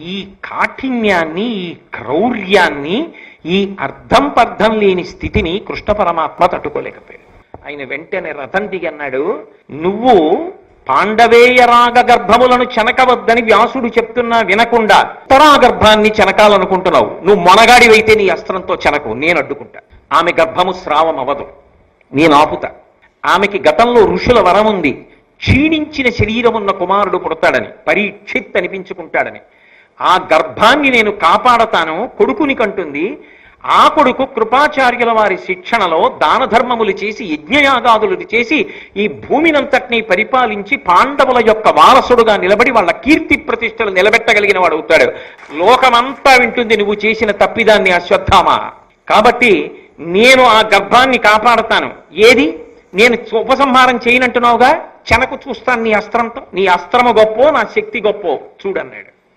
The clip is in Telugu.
ఈ కాఠిన్యాన్ని, ఈ క్రౌర్యాన్ని, ఈ అర్థం పర్థం లేని స్థితిని కృష్ణ పరమాత్మ తట్టుకోలేకపోయాడు. ఆయన వెంటనే రథం దిగన్నాడు, నువ్వు పాండవేయ రాగ గర్భములను చెనకవద్దని వ్యాసుడు చెప్తున్నా వినకుండా ఉత్తరాగర్భాన్ని చెనకాలనుకుంటున్నావు. నువ్వు మొనగాడివైతే నీ అస్త్రంతో చెనకు, నేను అడ్డుకుంటా. ఆమె గర్భము స్రావం అవదు, నేను ఆపుతా. ఆమెకి గతంలో ఋషుల వరం ఉంది, క్షీణించిన శరీరం ఉన్న కుమారుడు పుడతాడని, పరీక్షిత్ అనిపించుకుంటాడని. ఆ గర్భాన్ని నేను కాపాడతాను, కొడుకుని కంటుంది. ఆ కొడుకు కృపాచార్యుల వారి శిక్షణలో దాన ధర్మములు చేసి, యజ్ఞయాగాదులు చేసి, ఈ భూమినంతటినీ పరిపాలించి పాండవుల యొక్క వారసుడుగా నిలబడి వాళ్ళ కీర్తి ప్రతిష్టలు నిలబెట్టగలిగిన వాడు అవుతాడు. లోకమంతా వింటుంది నువ్వు చేసిన తప్పిదాన్ని అశ్వత్థామ. కాబట్టి నేను ఆ గర్భాన్ని కాపాడతాను. ఏది నేను ఉపసంహారం చేయనంటున్నావుగా, చెనకు చూస్తాను నీ అస్త్రంతో. నీ అస్త్రము గొప్పో, నా శక్తి గొప్పో చూడన్నాడు.